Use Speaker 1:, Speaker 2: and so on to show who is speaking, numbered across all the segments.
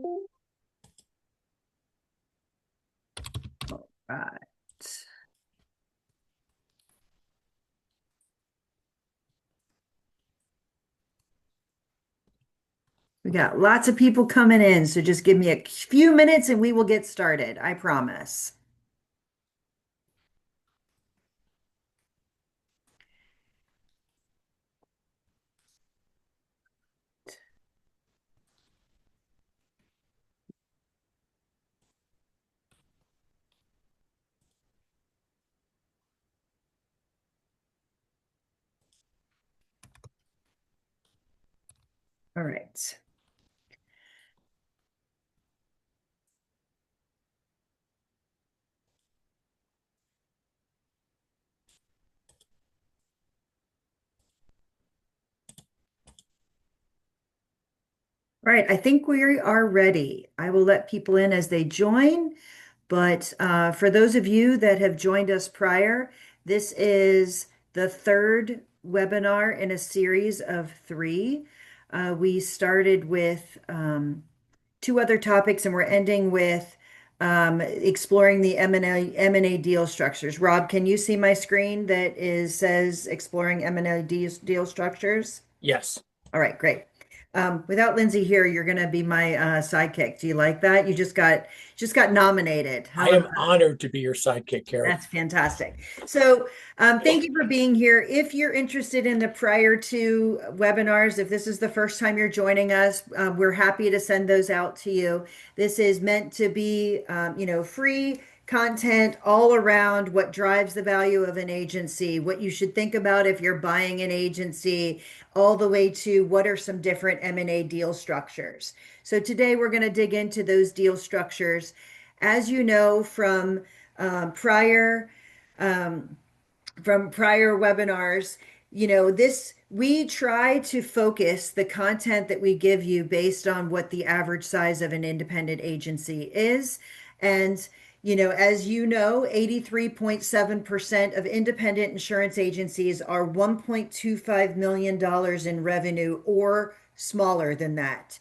Speaker 1: All right. We got lots of people coming in, so just give me a few minutes and we will get started. I promise. All right. All right, I think we are ready. I will let people in as they join, but for those of you that have joined us prior, this is the third webinar in a series of three. We started with two other topics, and we're ending with exploring the M&A deal structures. Rob, can you see my screen that says exploring M&A deal structures?
Speaker 2: Yes,
Speaker 1: All right, great. Without Lindsay here, you're going to be my sidekick. Do you like that? You just got nominated. How
Speaker 2: I
Speaker 1: about
Speaker 2: am honored to be your sidekick, Carrie.
Speaker 1: that's fantastic. So, thank you for being here. If you're interested in the prior two webinars, if this is the first time you're joining us, we're happy to send those out to you. This is meant to be, free content all around what drives the value of an agency, what you should think about if you're buying an agency, all the way to what are some different M&A deal structures. So today we're going to dig into those deal structures. As you know um, prior um, from prior webinars, this we try to focus the content that we give you based on what the average size of an independent agency is. And as you know, 83.7% of independent insurance agencies are $1.25 million in revenue or smaller than that.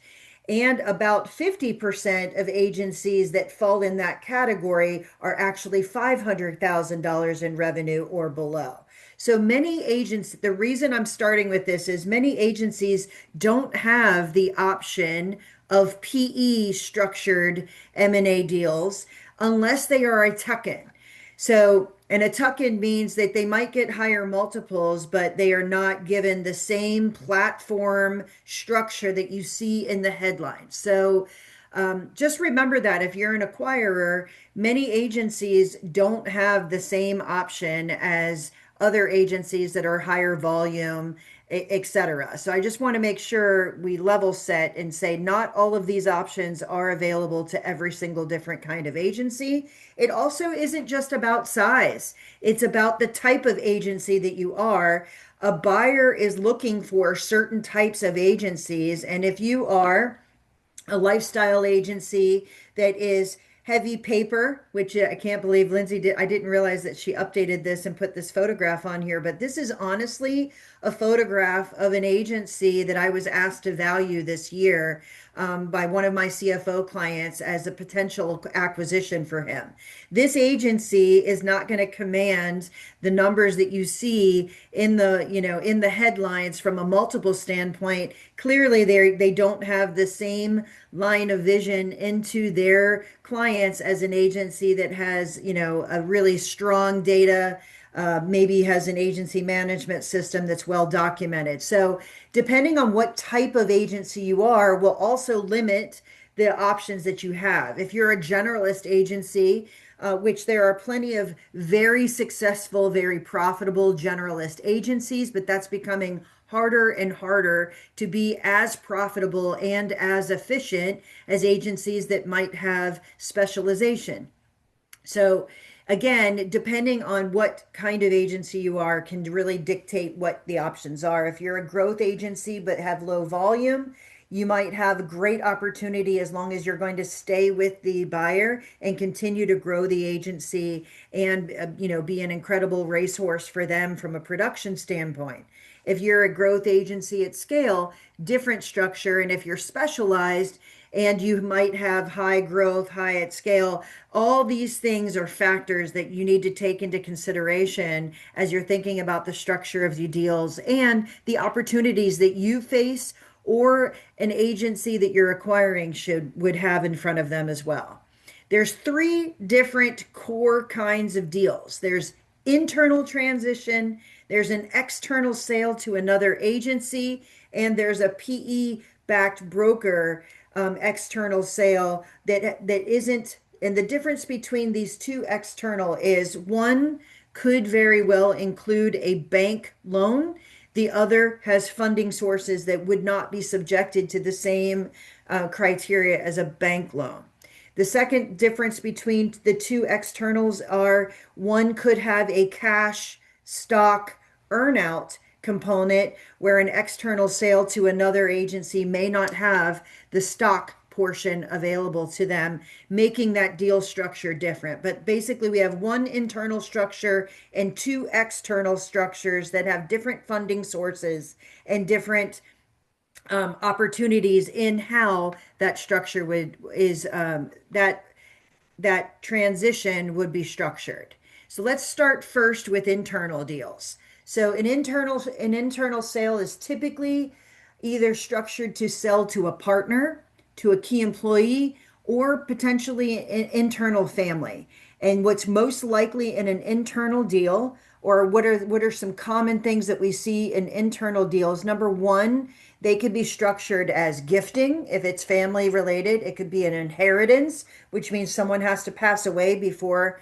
Speaker 1: And about 50% of agencies that fall in that category are actually $500,000 in revenue or below. So many agents, the reason I'm starting with this is many agencies don't have the option of PE structured M&A deals unless they are a tuck-in. So, and a tuck-in means that they might get higher multiples, but they are not given the same platform structure that you see in the headlines. So, just remember that if you're an acquirer, many agencies don't have the same option as other agencies that are higher volume, et cetera. So I just want to make sure we level set and say not all of these options are available to every single different kind of agency. It also isn't just about size. It's about the type of agency that you are. A buyer is looking for certain types of agencies, and if you are a lifestyle agency that is heavy paper, which I can't believe Lindsay did. I didn't realize that she updated this and put this photograph on here, but this is honestly a photograph of an agency that I was asked to value this year by one of my CFO clients as a potential acquisition for him. This agency is not going to command the numbers that you see in the headlines from a multiple standpoint. Clearly, they don't have the same line of vision into their clients as an agency that has, a really strong data, maybe has an agency management system that's well documented. So, depending on what type of agency you are, will also limit the options that you have. If you're a generalist agency, which there are plenty of very successful, very profitable generalist agencies, but that's becoming harder and harder to be as profitable and as efficient as agencies that might have specialization. So again, depending on what kind of agency you are, can really dictate what the options are. If you're a growth agency but have low volume, you might have a great opportunity as long as you're going to stay with the buyer and continue to grow the agency and be an incredible racehorse for them from a production standpoint. If you're a growth agency at scale, different structure, and if you're specialized, and you might have high growth, high at scale. All these things are factors that you need to take into consideration as you're thinking about the structure of your deals and the opportunities that you face or an agency that you're acquiring would have in front of them as well. There's three different core kinds of deals. There's internal transition, there's an external sale to another agency, and there's a PE backed broker external sale that isn't. And the difference between these two external is one could very well include a bank loan. The other has funding sources that would not be subjected to the same criteria as a bank loan. The second difference between the two externals are one could have a cash stock earnout component where an external sale to another agency may not have the stock portion available to them, making that deal structure different. But basically, we have one internal structure and two external structures that have different funding sources and different opportunities in how that structure would is that transition would be structured. So let's start first with internal deals. So an internal sale is typically either structured to sell to a partner, to a key employee, or potentially an internal family. And what's most likely in an internal deal, or what are some common things that we see in internal deals? Number one, they could be structured as gifting if it's family related. It could be an inheritance, which means someone has to pass away before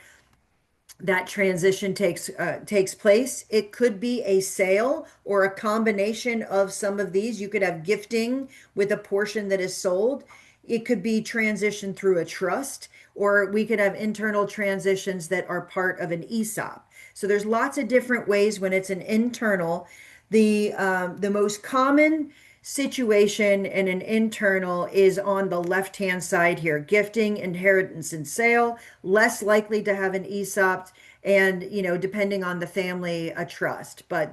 Speaker 1: that transition takes place. It could be a sale or a combination of some of these. You could have gifting with a portion that is sold. It could be transition through a trust, or we could have internal transitions that are part of an ESOP. So there's lots of different ways when it's an internal. The most common situation in an internal is on the left-hand side here: gifting, inheritance, and sale. Less likely to have an ESOP, and depending on the family, a trust. But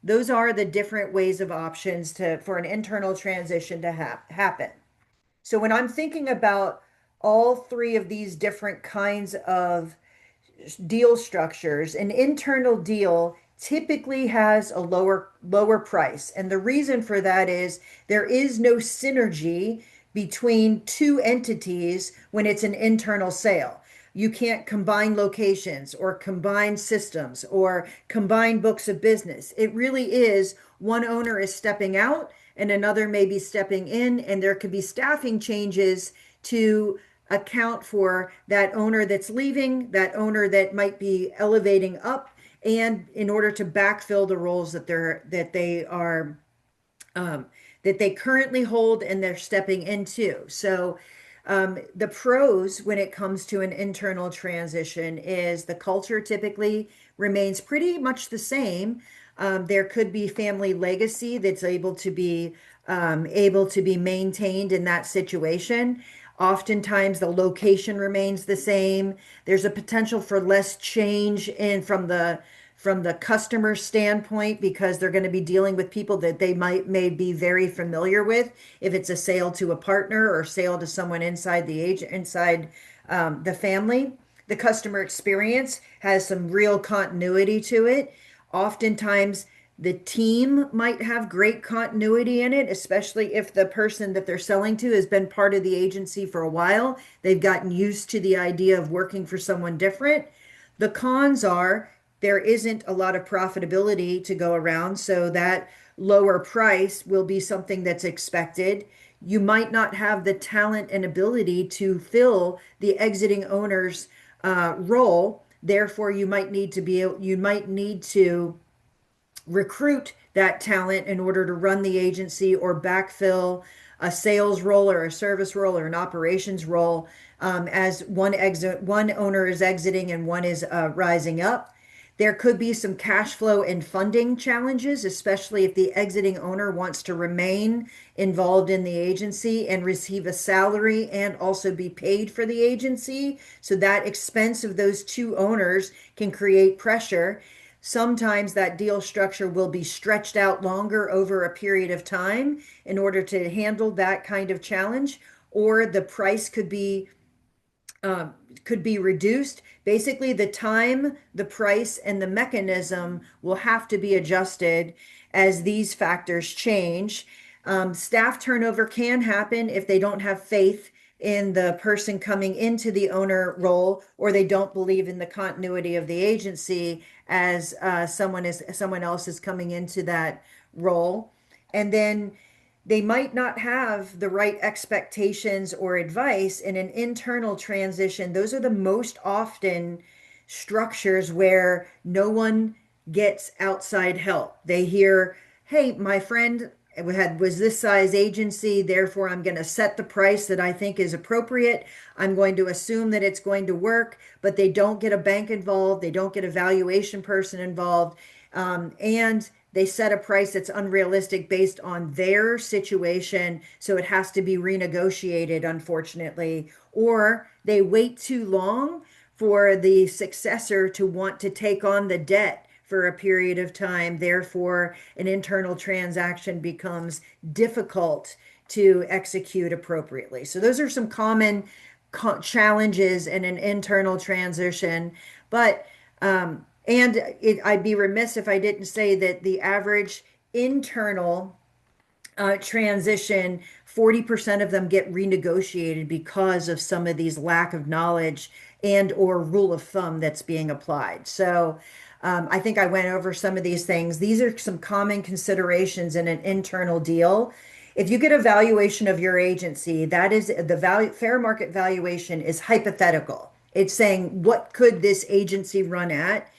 Speaker 1: those are the different ways of options for an internal transition to happen. So when I'm thinking about all three of these different kinds of deal structures, an internal deal typically has a lower price. And the reason for that is there is no synergy between two entities when it's an internal sale. You can't combine locations or combine systems or combine books of business. It really is one owner is stepping out and another may be stepping in, and there could be staffing changes to account for that owner that's leaving, that owner that might be elevating up, and in order to backfill the roles that they currently hold and they're stepping into. So the pros when it comes to an internal transition is the culture typically remains pretty much the same. There could be family legacy that's able to be maintained in that situation. Oftentimes, the location remains the same. There's a potential for less change in from the customer standpoint because they're going to be dealing with people that they may be very familiar with. If it's a sale to a partner or sale to someone inside the family, the customer experience has some real continuity to it. Oftentimes, the team might have great continuity in it, especially if the person that they're selling to has been part of the agency for a while. They've gotten used to the idea of working for someone different. The cons are there isn't a lot of profitability to go around, so that lower price will be something that's expected. You might not have the talent and ability to fill the exiting owner's role. Therefore, you might need to recruit that talent in order to run the agency or backfill a sales role or a service role or an operations role as one owner is exiting and one is rising up. There could be some cash flow and funding challenges, especially if the exiting owner wants to remain involved in the agency and receive a salary and also be paid for the agency. So that expense of those two owners can create pressure. Sometimes that deal structure will be stretched out longer over a period of time in order to handle that kind of challenge. or the price could be reduced. Basically, the time, the price, and the mechanism will have to be adjusted as these factors change. Staff turnover can happen if they don't have faith in the person coming into the owner role, or they don't believe in the continuity of the agency as someone else is coming into that role. And then they might not have the right expectations or advice in an internal transition. Those are the most often structures where no one gets outside help. They hear, hey, my friend was this size agency, therefore I'm going to set the price that I think is appropriate. I'm going to assume that it's going to work, but they don't get a bank involved, they don't get a valuation person involved, and they set a price that's unrealistic based on their situation, so it has to be renegotiated, unfortunately, or they wait too long for the successor to want to take on the debt for a period of time. Therefore, an internal transaction becomes difficult to execute appropriately. So, those are some common challenges in an internal transition. But I'd be remiss if I didn't say that the average internal transition, 40% of them get renegotiated because of some of these lack of knowledge and or rule of thumb that's being applied. So I think I went over some of these things. These are some common considerations in an internal deal. If you get a valuation of your agency, that is the value, fair market valuation is hypothetical. It's saying, what could this agency run at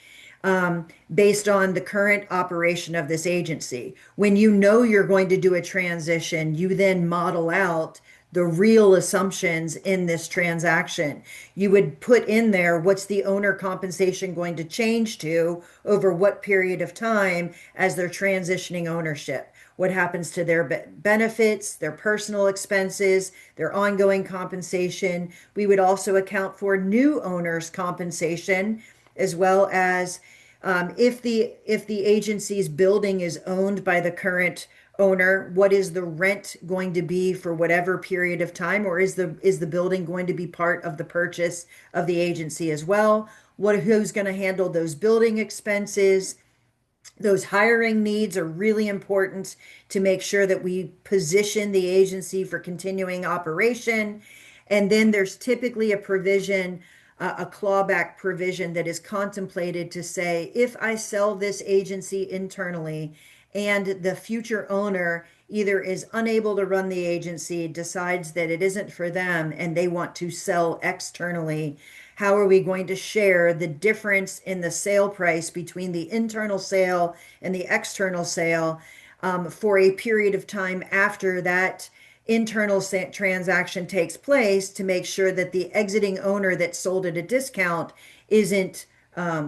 Speaker 1: based on the current operation of this agency? When you know you're going to do a transition, you then model out the real assumptions in this transaction. You would put in there, what's the owner compensation going to change to over what period of time as they're transitioning ownership? What happens to their benefits, their personal expenses, their ongoing compensation? We would also account for new owners' compensation, as well as if the agency's building is owned by the current owner, what is the rent going to be for whatever period of time, or is the building going to be part of the purchase of the agency as well? Who's going to handle those building expenses? Those hiring needs are really important to make sure that we position the agency for continuing operation. And then there's typically a provision, a clawback provision that is contemplated to say, if I sell this agency internally and the future owner either is unable to run the agency, decides that it isn't for them, and they want to sell externally, how are we going to share the difference in the sale price between the internal sale and the external sale for a period of time after that internal transaction takes place, to make sure that the exiting owner that sold at a discount isn't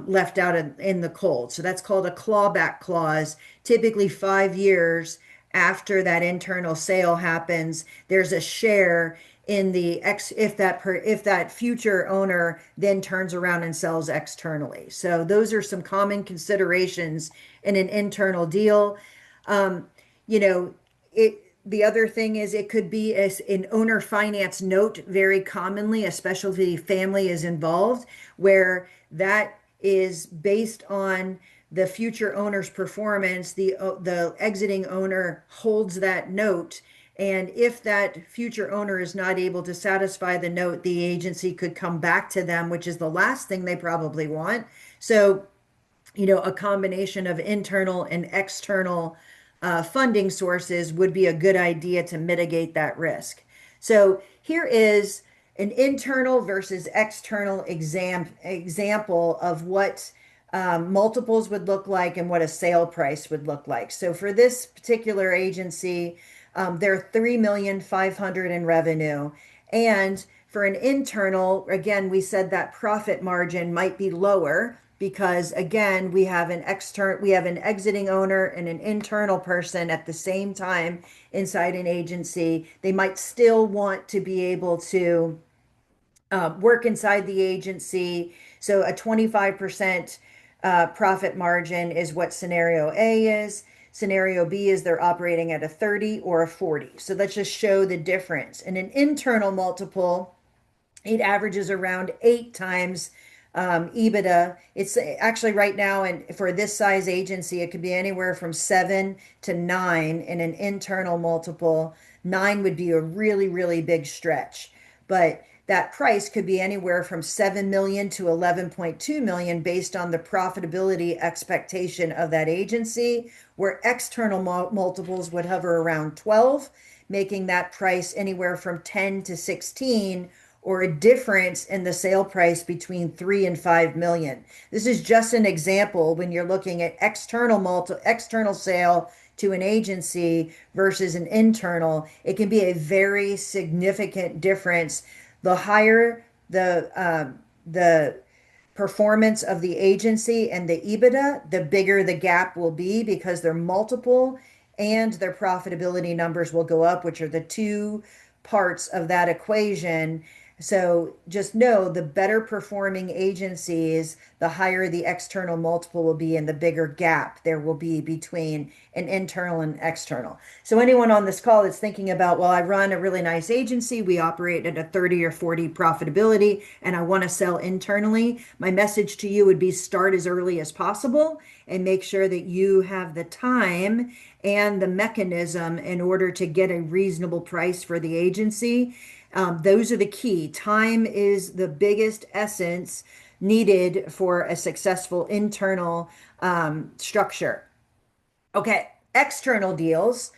Speaker 1: left out in the cold. So that's called a clawback clause. Typically 5 years after that internal sale happens, there's a share in the if that future owner then turns around and sells externally. So those are some common considerations in an internal deal. Um, you know, it the other thing is, it could be as an owner finance note very commonly, especially if the family is involved, where that is based on the future owner's performance. The exiting owner holds that note, and if that future owner is not able to satisfy the note, the agency could come back to them, which is the last thing they probably want. So, a combination of internal and external funding sources would be a good idea to mitigate that risk. So here is an internal versus external example of what multiples would look like and what a sale price would look like. So for this particular agency, they're 3,500,000 in revenue. And for an internal, again, we said that profit margin might be lower because, again, we have an exiting owner and an internal person at the same time inside an agency. They might still want to be able to work inside the agency. So a 25% profit margin is what scenario A is. Scenario B is they're operating at a 30 or a 40. So let's just show the difference. In an internal multiple, it averages around 8 times EBITDA. It's actually right now, and for this size agency, it could be anywhere from 7 to 9 in an internal multiple. 9 would be a really, really big stretch. But that price could be anywhere from 7 million to 11.2 million based on the profitability expectation of that agency, where external multiples would hover around 12, making that price anywhere from 10 to 16, or a difference in the sale price between 3 and 5 million. This is just an example when you're looking at external sale to an agency versus an internal. It can be a very significant difference. The higher the performance of the agency and the EBITDA, the bigger the gap will be because their multiple and their profitability numbers will go up, which are the two parts of that equation. So just know the better performing agencies, the higher the external multiple will be and the bigger gap there will be between an internal and external. So anyone on this call that's thinking about, well, I run a really nice agency, we operate at a 30 or 40 profitability, and I want to sell internally, my message to you would be start as early as possible and make sure that you have the time and the mechanism in order to get a reasonable price for the agency. Those are the key. Time is the biggest essence needed for a successful internal structure. Okay, external deals.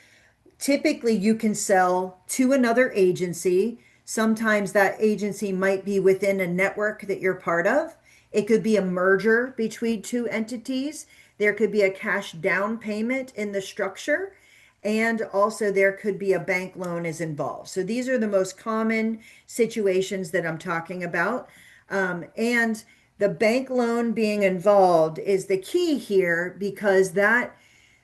Speaker 1: Typically, you can sell to another agency. Sometimes that agency might be within a network that you're part of. It could be a merger between two entities. There could be a cash down payment in the structure. And also, there could be a bank loan is involved. So these are the most common situations that I'm talking about. And the bank loan being involved is the key here because that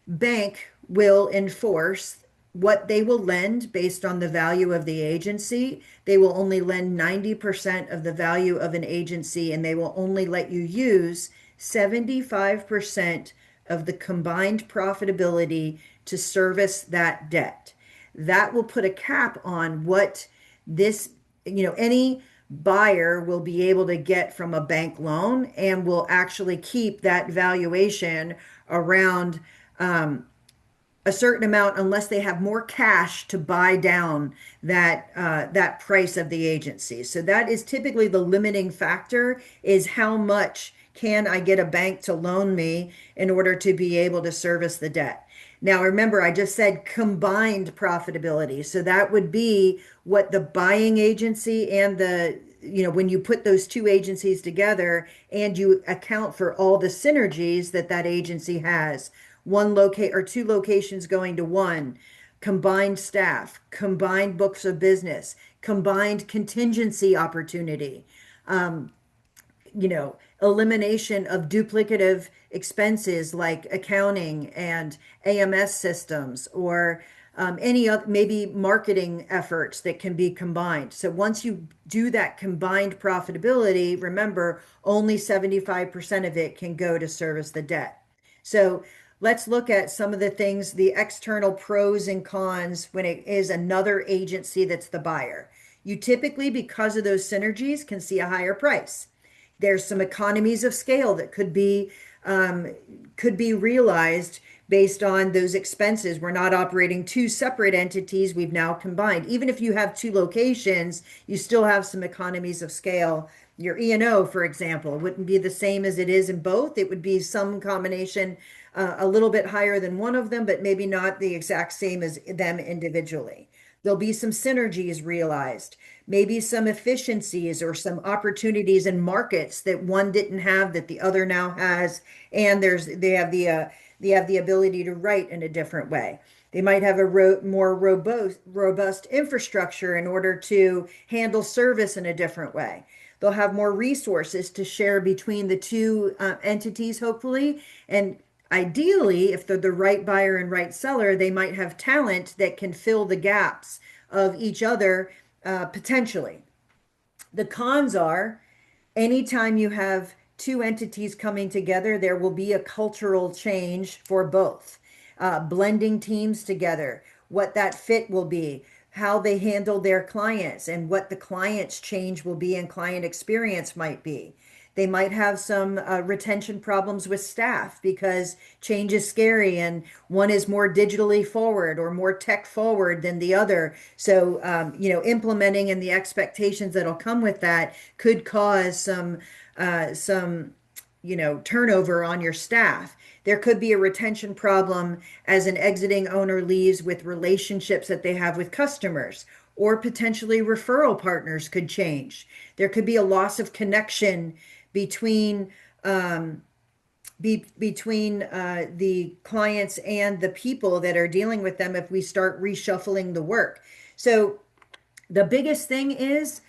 Speaker 1: bank will enforce what they will lend based on the value of the agency. They will only lend 90% of the value of an agency, and they will only let you use 75% of the combined profitability to service that debt. That will put a cap on what this, any buyer will be able to get from a bank loan and will actually keep that valuation around a certain amount unless they have more cash to buy down that price of the agency. So that is typically the limiting factor is how much can I get a bank to loan me in order to be able to service the debt. Now, remember, I just said combined profitability. So that would be what the buying agency and when you put those two agencies together and you account for all the synergies that that agency has, one locate or two locations going to one, combined staff, combined books of business, combined contingency opportunity, elimination of duplicative expenses like accounting and AMS systems or any other, maybe marketing efforts that can be combined. So once you do that combined profitability, remember, only 75% of it can go to service the debt. So let's look at some of the things, the external pros and cons when it is another agency that's the buyer. You typically, because of those synergies, can see a higher price. There's some economies of scale that could be realized based on those expenses. We're not operating two separate entities. We've now combined. Even if you have two locations, you still have some economies of scale. Your E&O, for example, wouldn't be the same as it is in both. It would be some combination, a little bit higher than one of them, but maybe not the exact same as them individually. There'll be some synergies realized, maybe some efficiencies or some opportunities in markets that one didn't have that the other now has, and they have the ability to write in a different way. They might have a more robust infrastructure in order to handle service in a different way. They'll have more resources to share between the two entities, hopefully. And ideally, if they're the right buyer and right seller, they might have talent that can fill the gaps of each other potentially. The cons are anytime you have two entities coming together, there will be a cultural change for both. blending teams together, what that fit will be, how they handle their clients, and what the client's change will be and client experience might be. They might have some retention problems with staff because change is scary and one is more digitally forward or more tech forward than the other. So, implementing and the expectations that'll come with that could cause some turnover on your staff. There could be a retention problem as an exiting owner leaves with relationships that they have with customers, or potentially referral partners could change. There could be a loss of connection between the clients and the people that are dealing with them if we start reshuffling the work. So the biggest thing is,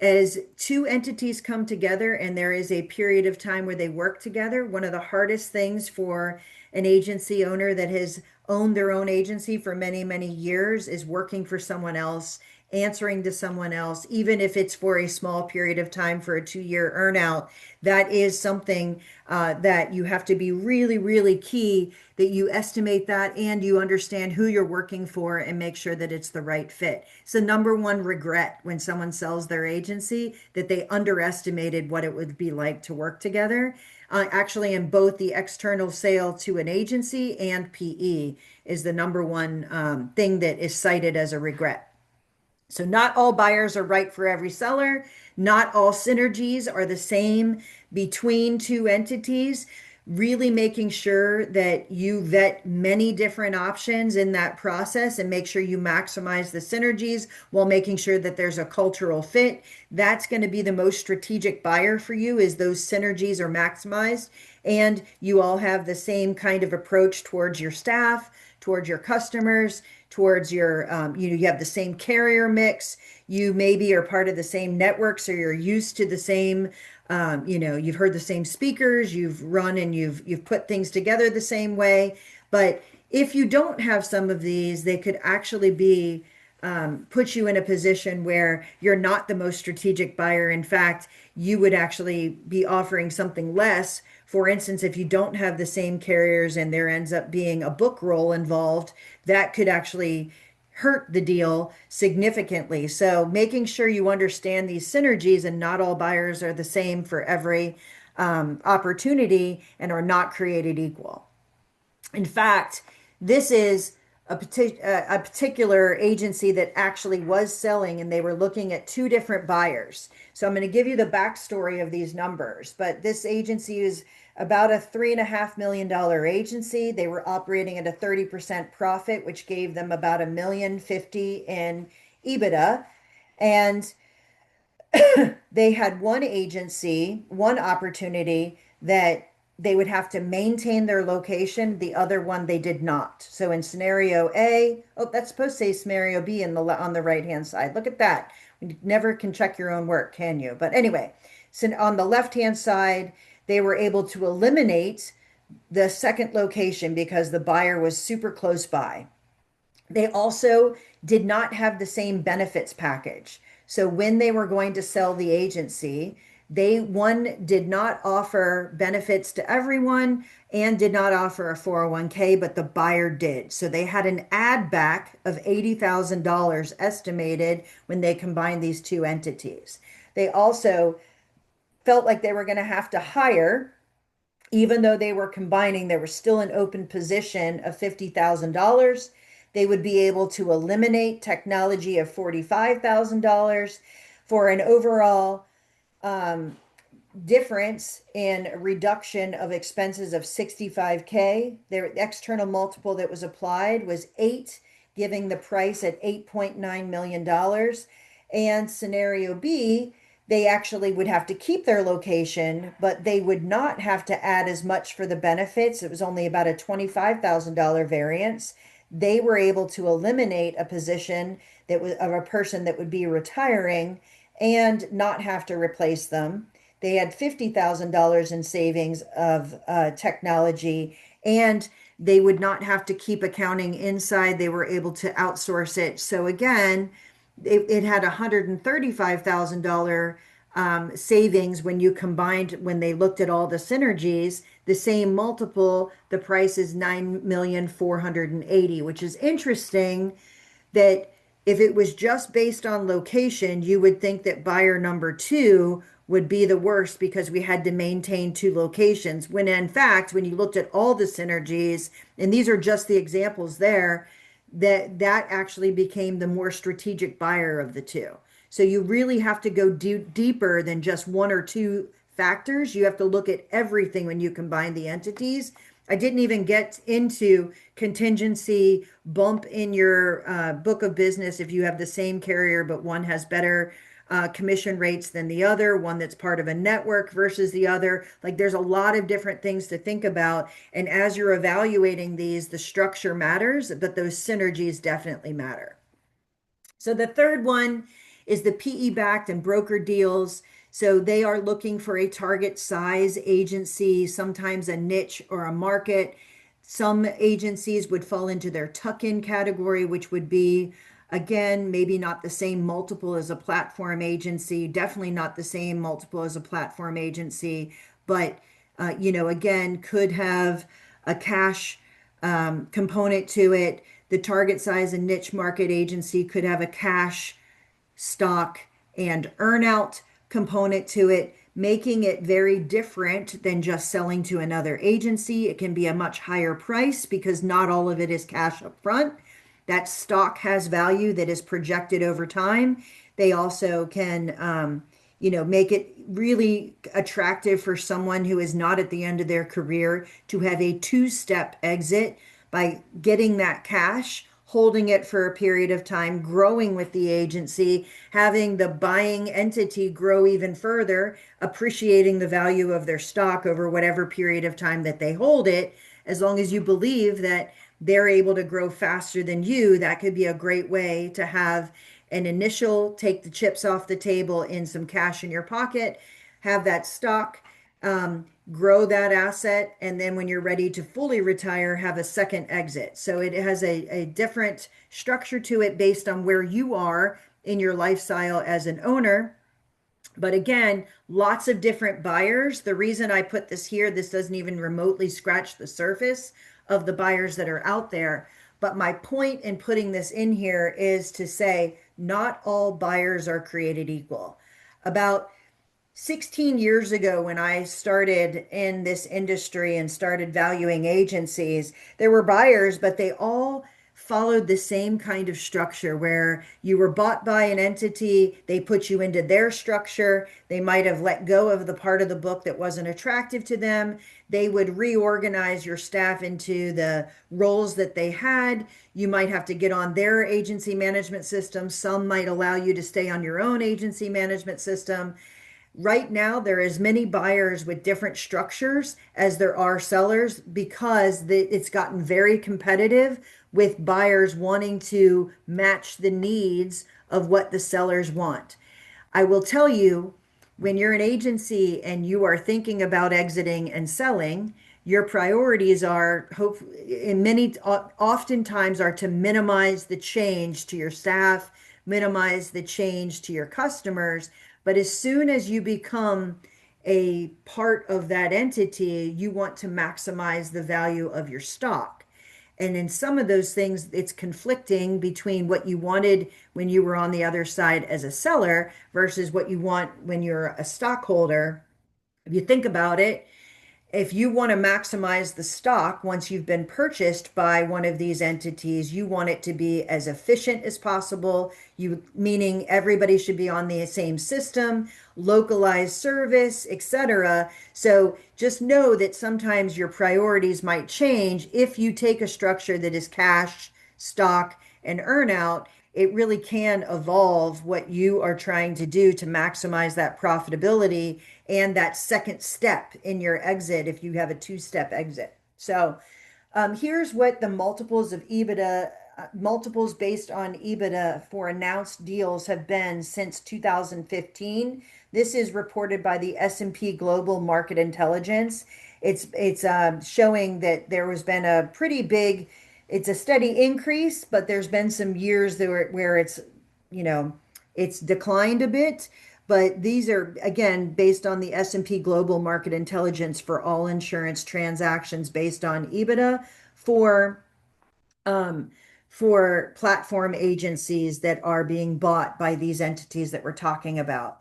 Speaker 1: as two entities come together and there is a period of time where they work together, one of the hardest things for an agency owner that has owned their own agency for many, many years is working for someone else, answering to someone else, even if it's for a small period of time for a 2-year earnout. That is something that you have to be really, really key that you estimate that and you understand who you're working for and make sure that it's the right fit. It's the number one regret when someone sells their agency, that they underestimated what it would be like to work together. Actually, in both the external sale to an agency and PE is the number one thing that is cited as a regret. So not all buyers are right for every seller. Not all synergies are the same between two entities. Really making sure that you vet many different options in that process and make sure you maximize the synergies while making sure that there's a cultural fit. That's going to be the most strategic buyer for you, is those synergies are maximized and you all have the same kind of approach towards your staff, towards your customers, towards your you have the same carrier mix, you maybe are part of the same network, so you're used to the same you've heard the same speakers, you've run and you've put things together the same way. But if you don't have some of these, they could actually be put you in a position where you're not the most strategic buyer. In fact, you would actually be offering something less. For instance, if you don't have the same carriers and there ends up being a book roll involved, that could actually hurt the deal significantly. So making sure you understand these synergies, and not all buyers are the same for every opportunity and are not created equal. In fact, this is a particular agency that actually was selling, and they were looking at two different buyers. So I'm going to give you the backstory of these numbers. But this agency is about a $3.5 million agency. They were operating at a 30% profit, which gave them about $1,050,000 in EBITDA. And they had one agency, one opportunity that they would have to maintain their location. The other one they did not. So in scenario A, oh, that's supposed to say scenario B in the on the right-hand side. Look at that. You never can check your own work, can you? But anyway, so on the left-hand side, they were able to eliminate the second location because the buyer was super close by. They also did not have the same benefits package. So when they were going to sell the agency, they, one, did not offer benefits to everyone and did not offer a 401k, but the buyer did. So they had an add back of $80,000 estimated when they combined these two entities. They also felt like they were going to have to hire, even though they were combining, there was still an open position of $50,000. They would be able to eliminate technology of $45,000 for an overall difference in reduction of expenses of 65K. Their external multiple that was applied was 8, giving the price at $8.9 million. And scenario B, they actually would have to keep their location, but they would not have to add as much for the benefits. It was only about a $25,000 variance. They were able to eliminate a position that was of a person that would be retiring and not have to replace them. They had $50,000 in savings of technology, and they would not have to keep accounting inside. They were able to outsource it. So again, it had a $135,000 savings when you combined, when they looked at all the synergies, the same multiple, the price is 9,480,000, which is interesting that if it was just based on location, you would think that buyer number two would be the worst because we had to maintain two locations. When in fact, when you looked at all the synergies, and these are just the examples there, that actually became the more strategic buyer of the two. So you really have to go deeper than just one or two factors. You have to look at everything when you combine the entities. I didn't even get into contingency bump in your book of business if you have the same carrier, but one has better commission rates than the other, one that's part of a network versus the other. Like there's a lot of different things to think about. And as you're evaluating these, the structure matters, but those synergies definitely matter. So the third one is the PE backed and broker deals. So they are looking for a target size agency, sometimes a niche or a market. Some agencies would fall into their tuck-in category, which would be, again, maybe not the same multiple as a platform agency, definitely not the same multiple as a platform agency, but again, could have a cash component to it. The target size and niche market agency could have a cash, stock, and earnout component to it, making it very different than just selling to another agency. It can be a much higher price because not all of it is cash up front. That stock has value that is projected over time. They also can, make it really attractive for someone who is not at the end of their career to have a two-step exit by getting that cash, holding it for a period of time, growing with the agency, having the buying entity grow even further, appreciating the value of their stock over whatever period of time that they hold it. As long as you believe that they're able to grow faster than you, that could be a great way to have an initial take the chips off the table in some cash in your pocket, have that stock, grow that asset, and then when you're ready to fully retire, have a second exit. So it has a different structure to it based on where you are in your lifestyle as an owner. But again, lots of different buyers. The reason I put this here, this doesn't even remotely scratch the surface of the buyers that are out there. But my point in putting this in here is to say not all buyers are created equal. About 16 years ago, when I started in this industry and started valuing agencies, there were buyers, but they all followed the same kind of structure where you were bought by an entity, they put you into their structure, they might have let go of the part of the book that wasn't attractive to them, they would reorganize your staff into the roles that they had. You might have to get on their agency management system. Some might allow you to stay on your own agency management system. Right now, there are as many buyers with different structures as there are sellers because it's gotten very competitive with buyers wanting to match the needs of what the sellers want. I will tell you, when you're an agency and you are thinking about exiting and selling, your priorities are hope in many oftentimes are to minimize the change to your staff, minimize the change to your customers. But as soon as you become a part of that entity, you want to maximize the value of your stock. And in some of those things, it's conflicting between what you wanted when you were on the other side as a seller versus what you want when you're a stockholder. If you think about it, if you want to maximize the stock once you've been purchased by one of these entities, you want it to be as efficient as possible. You meaning everybody should be on the same system, localized service, etc. So just know that sometimes your priorities might change if you take a structure that is cash, stock, and earnout. It really can evolve what you are trying to do to maximize that profitability and that second step in your exit if you have a two-step exit. So here's what the multiples of EBITDA, multiples based on EBITDA for announced deals have been since 2015. This is reported by the S&P Global Market Intelligence. It's showing that there has been a pretty big, it's a steady increase, but there's been some years where it's, you know, it's declined a bit. but these are again based on the S&P Global Market Intelligence for all insurance transactions based on EBITDA for um, for platform agencies that are being bought by these entities that we're talking about.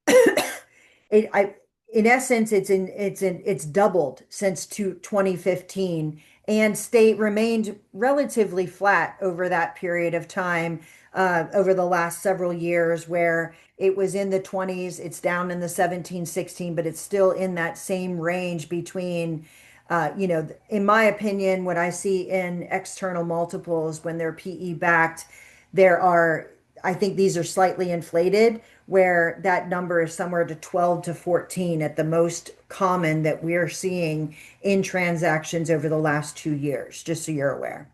Speaker 1: It, I, in essence, it's doubled since 2015 and remained relatively flat over that period of time, over the last several years, where it was in the 20s, it's down in the 17, 16, but it's still in that same range between, in my opinion, what I see in external multiples when they're PE backed, there are, I think these are slightly inflated, where that number is somewhere to 12 to 14 at the most common that we're seeing in transactions over the last 2 years, just so you're aware.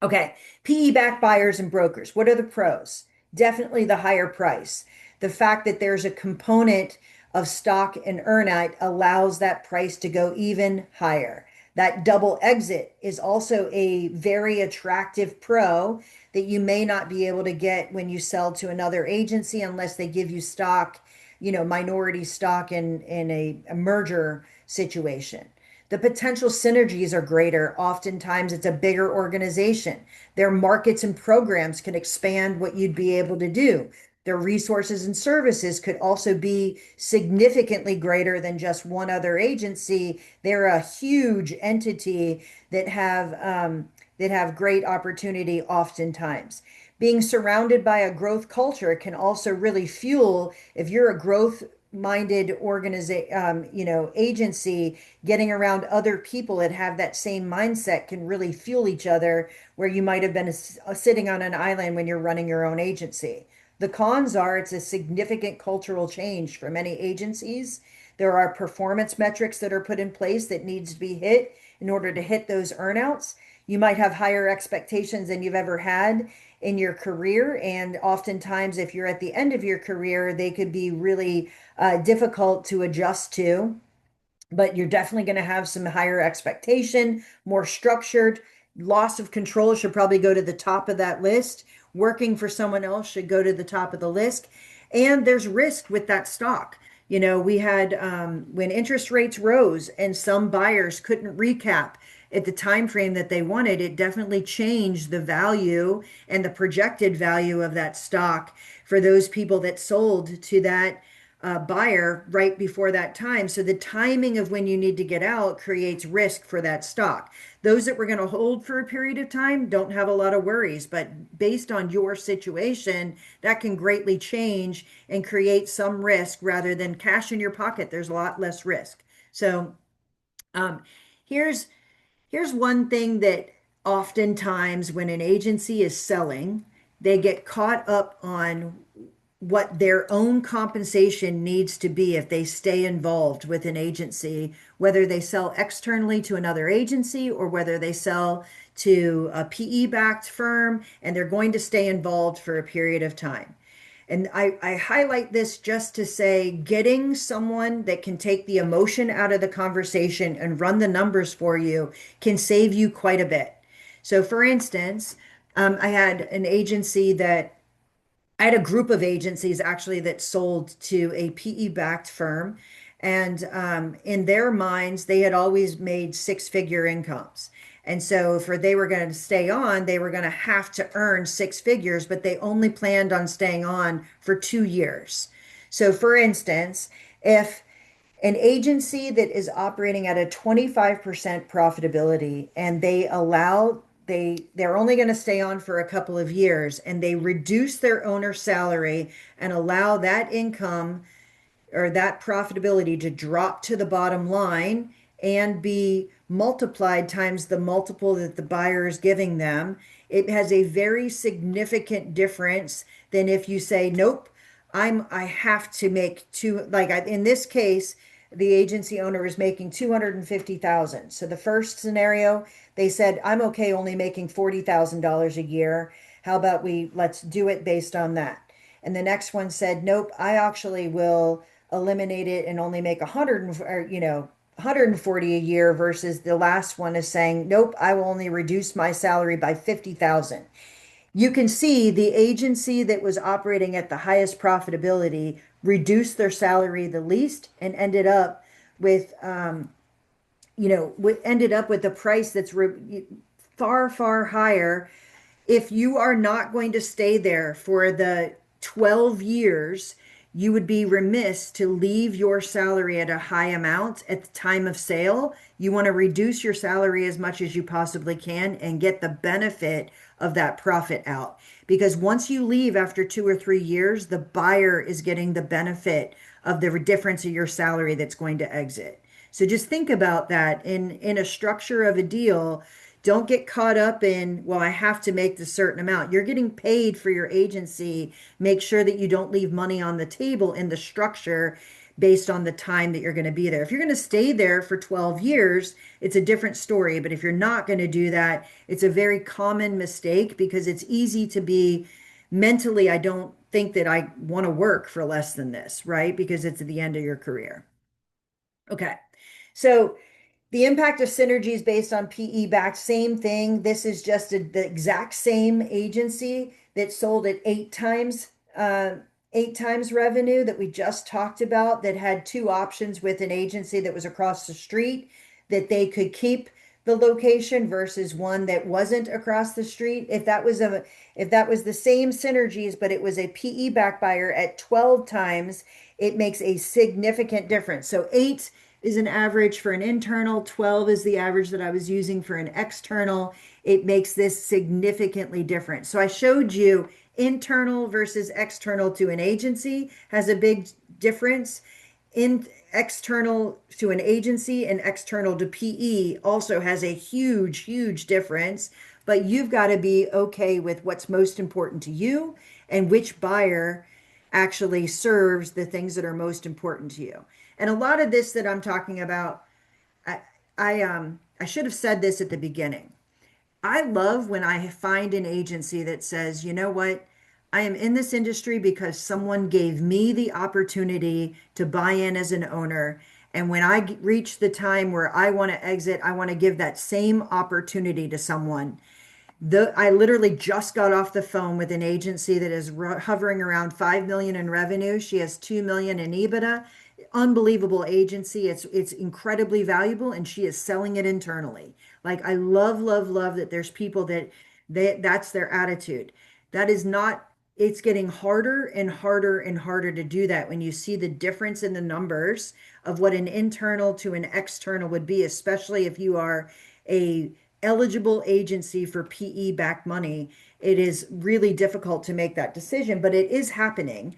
Speaker 1: Okay, PE-backed buyers and brokers. What are the pros? Definitely the higher price. The fact that there's a component of stock and earnout allows that price to go even higher. That double exit is also a very attractive pro that you may not be able to get when you sell to another agency unless they give you stock, minority stock in a merger situation. The potential synergies are greater. Oftentimes, it's a bigger organization. Their markets and programs can expand what you'd be able to do. Their resources and services could also be significantly greater than just one other agency. They're a huge entity that have great opportunity oftentimes. Being surrounded by a growth culture can also really fuel, if you're a growth minded organization, agency, getting around other people that have that same mindset can really fuel each other, where you might have been sitting on an island when you're running your own agency. The cons are it's a significant cultural change for many agencies. There are performance metrics that are put in place that needs to be hit in order to hit those earnouts. You might have higher expectations than you've ever had in your career. And oftentimes, if you're at the end of your career, they could be really difficult to adjust to, but you're definitely going to have some higher expectation, more structured. Loss of control should probably go to the top of that list. Working for someone else should go to the top of the list. And there's risk with that stock. We had when interest rates rose and some buyers couldn't recap at the time frame that they wanted, it definitely changed the value and the projected value of that stock for those people that sold to that buyer right before that time. So the timing of when you need to get out creates risk for that stock. Those that were going to hold for a period of time don't have a lot of worries, but based on your situation, that can greatly change and create some risk rather than cash in your pocket. There's a lot less risk. So um, here's Here's one thing that oftentimes when an agency is selling, they get caught up on what their own compensation needs to be if they stay involved with an agency, whether they sell externally to another agency or whether they sell to a PE-backed firm and they're going to stay involved for a period of time. And I highlight this just to say getting someone that can take the emotion out of the conversation and run the numbers for you can save you quite a bit. So, for instance, I had an agency that I had a group of agencies actually that sold to a PE-backed firm. And in their minds, they had always made six-figure incomes. And so for they were going to stay on, they were going to have to earn six figures, but they only planned on staying on for 2 years. So for instance, if an agency that is operating at a 25% profitability and they're only going to stay on for a couple of years and they reduce their owner salary and allow that income or that profitability to drop to the bottom line and be multiplied times the multiple that the buyer is giving them, it has a very significant difference than if you say, nope, I have to make in this case, the agency owner is making 250,000. So the first scenario, they said, I'm okay only making $40,000 a year. How about let's do it based on that. And the next one said, nope, I actually will eliminate it and only make 140 a year, versus the last one is saying, nope, I will only reduce my salary by 50,000. you can see the agency that was operating at the highest profitability reduced their salary the least and ended up with, ended up with a price that's far, far higher. If you are not going to stay there for the 12 years, you would be remiss to leave your salary at a high amount at the time of sale. You want to reduce your salary as much as you possibly can and get the benefit of that profit out. Because once you leave after 2 or 3 years, the buyer is getting the benefit of the difference of your salary that's going to exit. So just think about that in a structure of a deal. Don't get caught up in, well, I have to make the certain amount. You're getting paid for your agency. Make sure that you don't leave money on the table in the structure based on the time that you're going to be there. If you're going to stay there for 12 years, it's a different story. But if you're not going to do that, it's a very common mistake because it's easy to be mentally, I don't think that I want to work for less than this, right? Because it's at the end of your career. Okay. So the impact of synergies based on PE backed, same thing. This is just the exact same agency that sold at 8 times, 8 times revenue that we just talked about, that had two options with an agency that was across the street that they could keep the location versus one that wasn't across the street. If that was the same synergies, but it was a PE back buyer at 12 times, it makes a significant difference. So 8 is an average for an internal, 12 is the average that I was using for an external. It makes this significantly different. So I showed you internal versus external to an agency has a big difference. In external to an agency and external to PE also has a huge, huge difference. But you've got to be okay with what's most important to you and which buyer actually serves the things that are most important to you. And a lot of this that I'm talking about, I I should have said this at the beginning. I love when I find an agency that says, you know what, I am in this industry because someone gave me the opportunity to buy in as an owner. And when I reach the time where I want to exit, I want to give that same opportunity to someone. I literally just got off the phone with an agency that is hovering around 5 million in revenue. She has 2 million in EBITDA. Unbelievable agency. It's incredibly valuable and she is selling it internally. Like I love, love, love that there's people that that's their attitude. That is not, it's getting harder and harder and harder to do that when you see the difference in the numbers of what an internal to an external would be, especially if you are a eligible agency for PE backed money. It is really difficult to make that decision, but it is happening.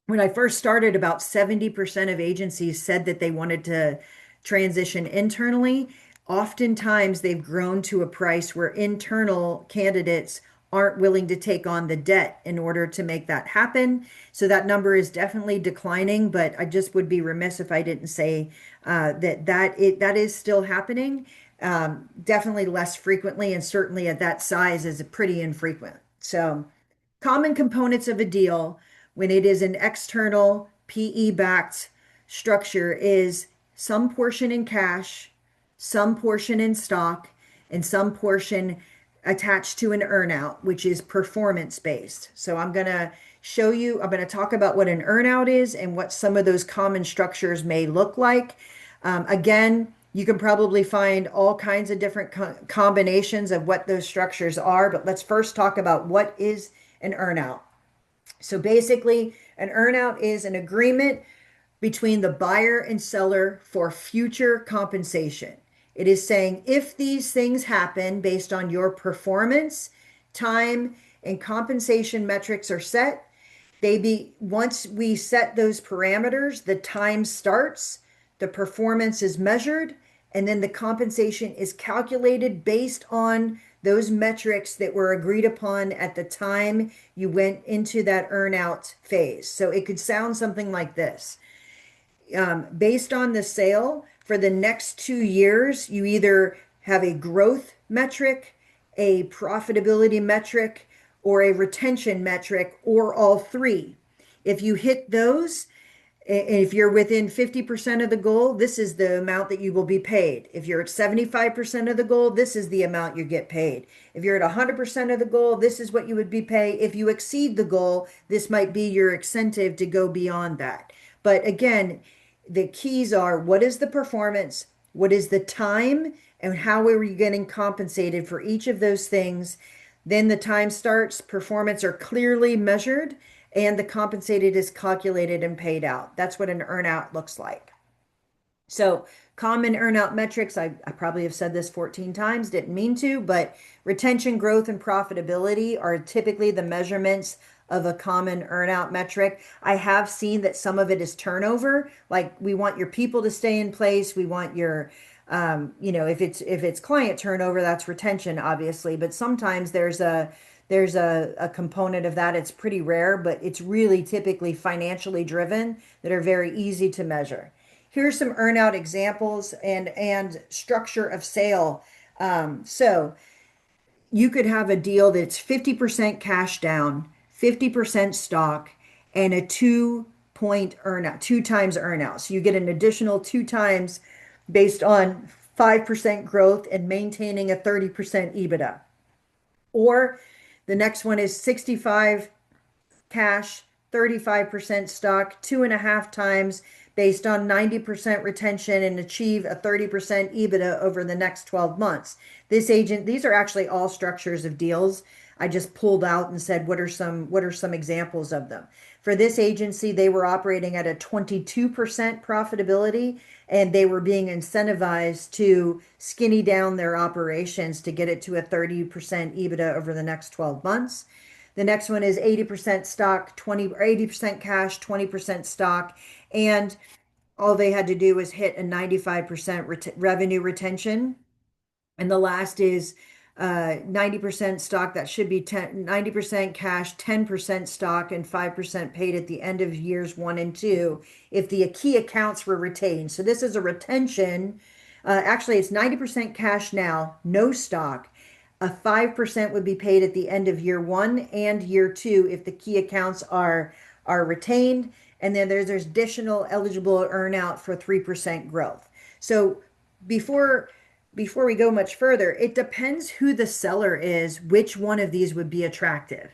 Speaker 1: When I first started, about 70% of agencies said that they wanted to transition internally. Oftentimes, they've grown to a price where internal candidates aren't willing to take on the debt in order to make that happen. So that number is definitely declining, but I just would be remiss if I didn't say that is still happening. Definitely less frequently, and certainly at that size is pretty infrequent. So common components of a deal when it is an external PE backed structure is some portion in cash, some portion in stock, and some portion attached to an earnout, which is performance based. So I'm going to talk about what an earnout is and what some of those common structures may look like. Again, you can probably find all kinds of different combinations of what those structures are, but let's first talk about what is an earnout. So basically, an earnout is an agreement between the buyer and seller for future compensation. It is saying if these things happen based on your performance, time, and compensation metrics are set, once we set those parameters, the time starts, the performance is measured, and then the compensation is calculated based on those metrics that were agreed upon at the time you went into that earnout phase. So it could sound something like this. Based on the sale for the next 2 years, you either have a growth metric, a profitability metric, or a retention metric, or all three. If you hit those, If you're within 50% of the goal, this is the amount that you will be paid. If you're at 75% of the goal, this is the amount you get paid. If you're at 100% of the goal, this is what you would be paid. If you exceed the goal, this might be your incentive to go beyond that. But again, the keys are what is the performance, what is the time, and how are you getting compensated for each of those things. Then the time starts, performance are clearly measured, and the compensated is calculated and paid out. That's what an earnout looks like. So common earnout metrics, I probably have said this 14 times, didn't mean to, but retention, growth, and profitability are typically the measurements of a common earnout metric. I have seen that some of it is turnover, like we want your people to stay in place. We want your, if it's client turnover, that's retention, obviously. But sometimes there's a component of that. It's pretty rare, but it's really typically financially driven that are very easy to measure. Here's some earnout examples and structure of sale. So you could have a deal that's 50% cash down, 50% stock, and a 2 point earnout, 2 times earnout. So you get an additional 2 times based on 5% growth and maintaining a 30% EBITDA. Or the next one is 65 cash, 35% stock, 2.5 times based on 90% retention and achieve a 30% EBITDA over the next 12 months. These are actually all structures of deals. I just pulled out and said, what are some examples of them? For this agency, they were operating at a 22% profitability and they were being incentivized to skinny down their operations to get it to a 30% EBITDA over the next 12 months. The next one is 80% stock, 20 or 80% cash, 20% stock. And all they had to do was hit a 95% revenue retention. And the last is 90% stock. That should be 90% cash, 10% stock, and 5% paid at the end of years 1 and 2 if the key accounts were retained. So this is a retention. Actually, it's 90% cash now, no stock. A 5% would be paid at the end of year 1 and year 2 if the key accounts are retained. And then there's additional eligible earnout for 3% growth. So before before we go much further, it depends who the seller is, which one of these would be attractive.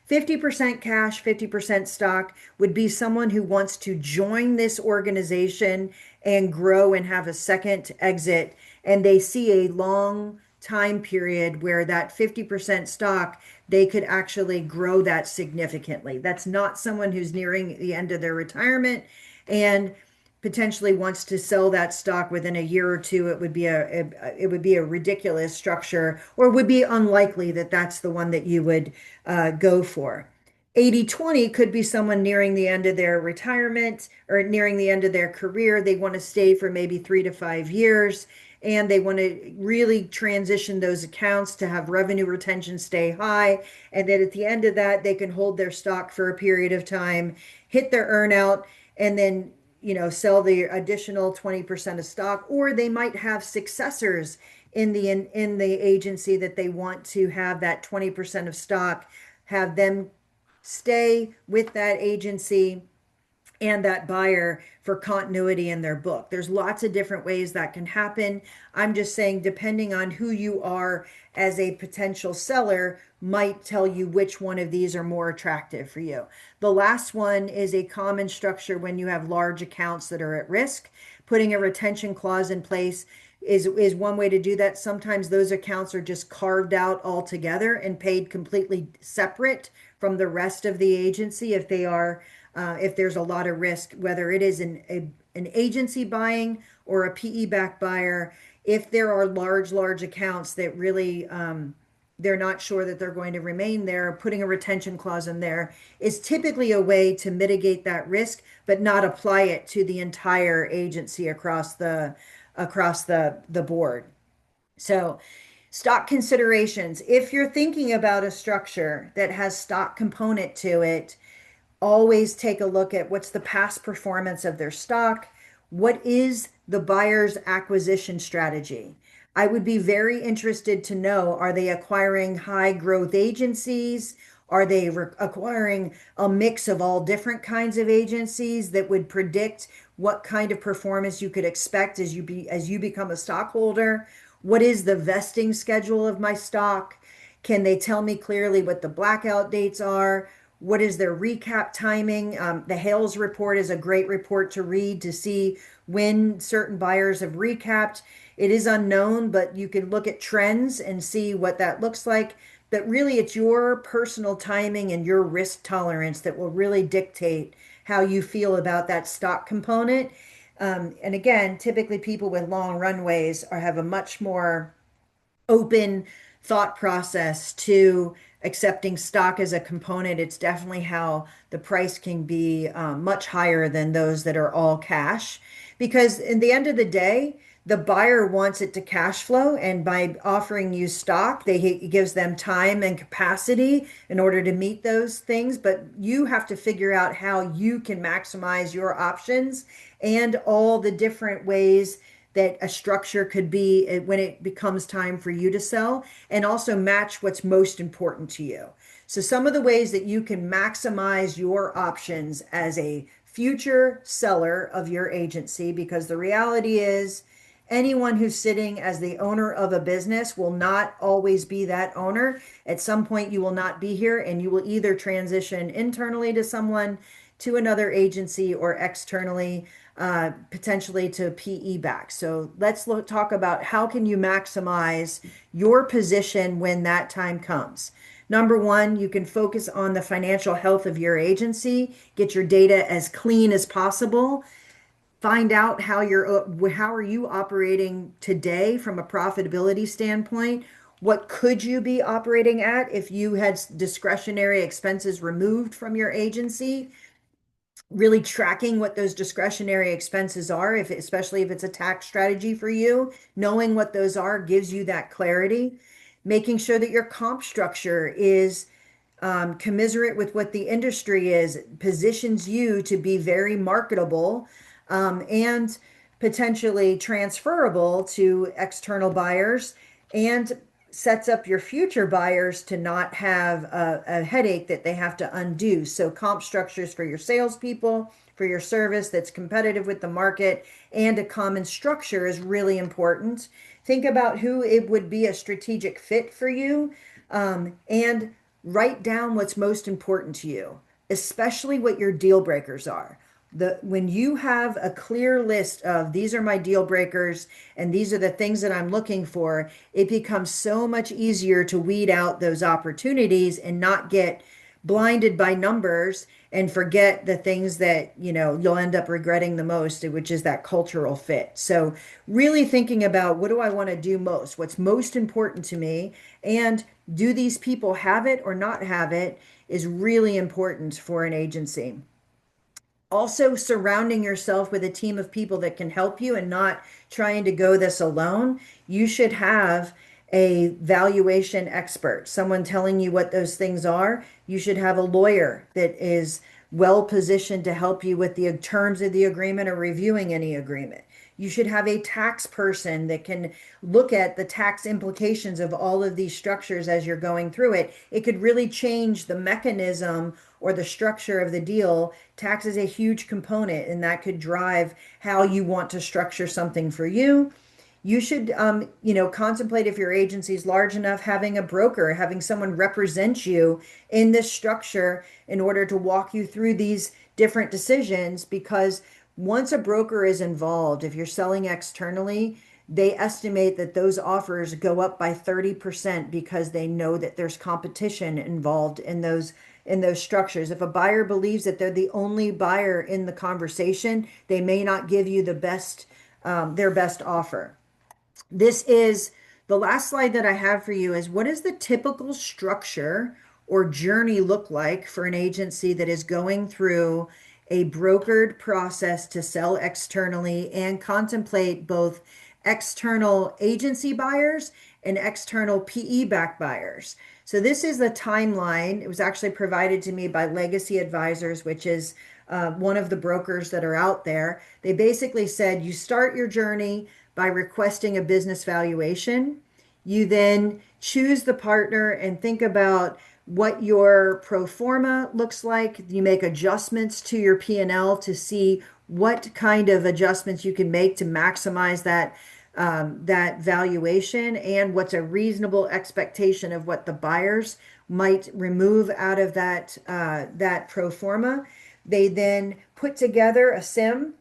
Speaker 1: 50% cash, 50% stock would be someone who wants to join this organization and grow and have a second exit. And they see a long time period where that 50% stock, they could actually grow that significantly. That's not someone who's nearing the end of their retirement and potentially wants to sell that stock within a year or two. It would be a ridiculous structure, or would be unlikely that that's the one that you would go for. 80/20 could be someone nearing the end of their retirement or nearing the end of their career. They want to stay for maybe 3 to 5 years and they want to really transition those accounts to have revenue retention stay high. And then at the end of that, they can hold their stock for a period of time, hit their earnout, and then sell the additional 20% of stock. Or they might have successors in the agency that they want to have that 20% of stock, have them stay with that agency and that buyer for continuity in their book. There's lots of different ways that can happen. I'm just saying, depending on who you are as a potential seller, might tell you which one of these are more attractive for you. The last one is a common structure when you have large accounts that are at risk. Putting a retention clause in place is one way to do that. Sometimes those accounts are just carved out altogether and paid completely separate from the rest of the agency if there's a lot of risk, whether it is an agency buying or a PE-backed buyer. If there are large accounts that really they're not sure that they're going to remain there, putting a retention clause in there is typically a way to mitigate that risk, but not apply it to the entire agency across the board. So stock considerations. If you're thinking about a structure that has stock component to it, always take a look at what's the past performance of their stock. What is the buyer's acquisition strategy? I would be very interested to know, are they acquiring high growth agencies? Are they acquiring a mix of all different kinds of agencies that would predict what kind of performance you could expect as you become a stockholder? What is the vesting schedule of my stock? Can they tell me clearly what the blackout dates are? What is their recap timing? The Hales report is a great report to read to see when certain buyers have recapped. It is unknown, but you can look at trends and see what that looks like. But really, it's your personal timing and your risk tolerance that will really dictate how you feel about that stock component. And again, typically people with long runways have a much more open thought process to accepting stock as a component. It's definitely how the price can be much higher than those that are all cash. Because in the end of the day, the buyer wants it to cash flow, and by offering you stock, it gives them time and capacity in order to meet those things. But you have to figure out how you can maximize your options and all the different ways that a structure could be when it becomes time for you to sell, and also match what's most important to you. So some of the ways that you can maximize your options as a future seller of your agency, because the reality is anyone who's sitting as the owner of a business will not always be that owner. At some point, you will not be here, and you will either transition internally to someone, to another agency, or externally, potentially to PE back. So let's talk about how can you maximize your position when that time comes. Number one, you can focus on the financial health of your agency, get your data as clean as possible, find out how are you operating today from a profitability standpoint. What could you be operating at if you had discretionary expenses removed from your agency? Really tracking what those discretionary expenses are, especially if it's a tax strategy for you, knowing what those are gives you that clarity. Making sure that your comp structure is commiserate with what the industry is, positions you to be very marketable, and potentially transferable to external buyers, and sets up your future buyers to not have a headache that they have to undo. So comp structures for your salespeople, for your service that's competitive with the market, and a common structure is really important. Think about who it would be a strategic fit for you, and write down what's most important to you, especially what your deal breakers are. When you have a clear list of these are my deal breakers and these are the things that I'm looking for, it becomes so much easier to weed out those opportunities and not get blinded by numbers and forget the things that, you'll end up regretting the most, which is that cultural fit. So really thinking about what do I want to do most? What's most important to me? And do these people have it or not have it is really important for an agency. Also, surrounding yourself with a team of people that can help you and not trying to go this alone. You should have a valuation expert, someone telling you what those things are. You should have a lawyer that is well positioned to help you with the terms of the agreement or reviewing any agreement. You should have a tax person that can look at the tax implications of all of these structures as you're going through it. It could really change the mechanism or the structure of the deal. Tax is a huge component, and that could drive how you want to structure something for you. You should, contemplate, if your agency is large enough, having a broker, having someone represent you in this structure in order to walk you through these different decisions. Because once a broker is involved, if you're selling externally, they estimate that those offers go up by 30% because they know that there's competition involved in those structures. If a buyer believes that they're the only buyer in the conversation, they may not give you their best offer. This is the last slide that I have for you is what does the typical structure or journey look like for an agency that is going through a brokered process to sell externally and contemplate both external agency buyers and external PE-backed buyers. So this is the timeline. It was actually provided to me by Legacy Advisors, which is one of the brokers that are out there. They basically said you start your journey by requesting a business valuation. You then choose the partner and think about what your pro forma looks like. You make adjustments to your P&L to see what kind of adjustments you can make to maximize that valuation and what's a reasonable expectation of what the buyers might remove out of that pro forma. They then put together a sim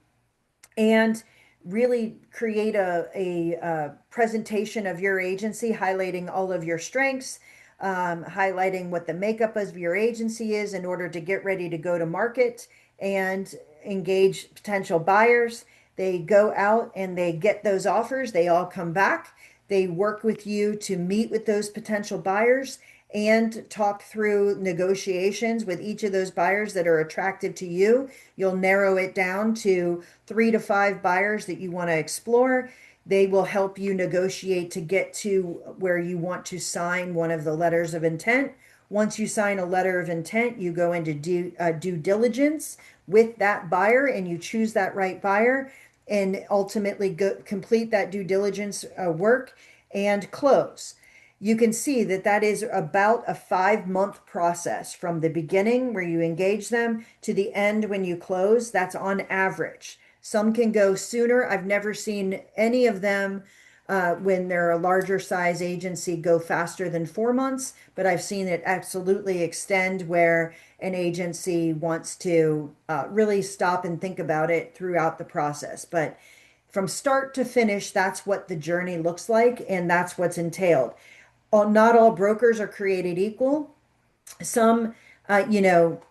Speaker 1: and really create a presentation of your agency, highlighting all of your strengths, highlighting what the makeup of your agency is in order to get ready to go to market and engage potential buyers. They go out and they get those offers. They all come back. They work with you to meet with those potential buyers and talk through negotiations with each of those buyers that are attractive to you. You'll narrow it down to 3 to 5 buyers that you want to explore. They will help you negotiate to get to where you want to sign one of the letters of intent. Once you sign a letter of intent, you go into due diligence with that buyer and you choose that right buyer and ultimately complete that due diligence work and close. You can see that that is about a 5 month process from the beginning where you engage them to the end when you close. That's on average. Some can go sooner. I've never seen any of them when they're a larger size agency go faster than 4 months, but I've seen it absolutely extend where an agency wants to really stop and think about it throughout the process. But from start to finish, that's what the journey looks like, and that's what's entailed. Not all brokers are created equal. Some, you know,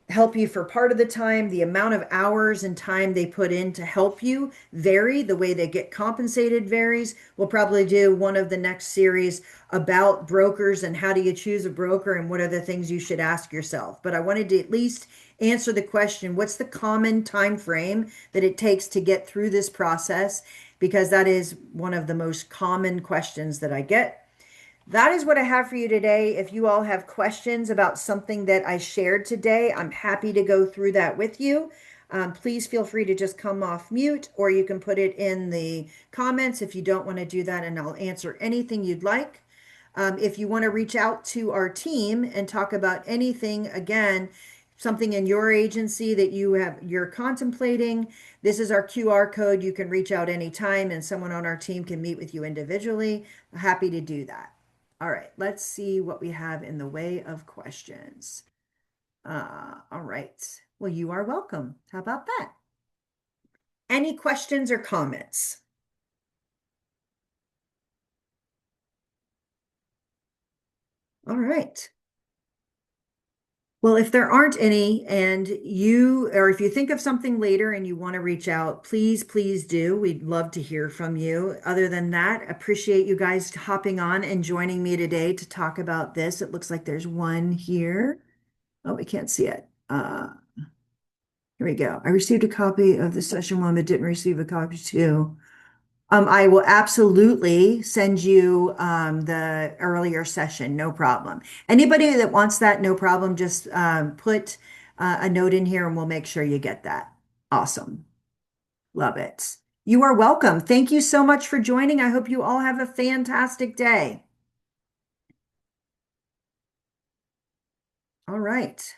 Speaker 1: help you for part of the time. The amount of hours and time they put in to help you vary. The way they get compensated varies. We'll probably do one of the next series about brokers and how do you choose a broker and what are the things you should ask yourself. But I wanted to at least answer the question, what's the common time frame that it takes to get through this process? Because that is one of the most common questions that I get. That is what I have for you today. If you all have questions about something that I shared today, I'm happy to go through that with you. Please feel free to just come off mute, or you can put it in the comments if you don't want to do that, and I'll answer anything you'd like. If you want to reach out to our team and talk about anything, again, something in your agency that you're contemplating, this is our QR code. You can reach out anytime, and someone on our team can meet with you individually. Happy to do that. All right, let's see what we have in the way of questions. All right. Well, you are welcome. How about that? Any questions or comments? All right. Well, if there aren't any and or if you think of something later and you want to reach out, please do. We'd love to hear from you. Other than that, appreciate you guys hopping on and joining me today to talk about this. It looks like there's one here. Oh, we can't see it. Here we go. I received a copy of the session one, but didn't receive a copy two. I will absolutely send you the earlier session, no problem. Anybody that wants that, no problem. Just put a note in here and we'll make sure you get that. Awesome. Love it. You are welcome. Thank you so much for joining. I hope you all have a fantastic day. All right.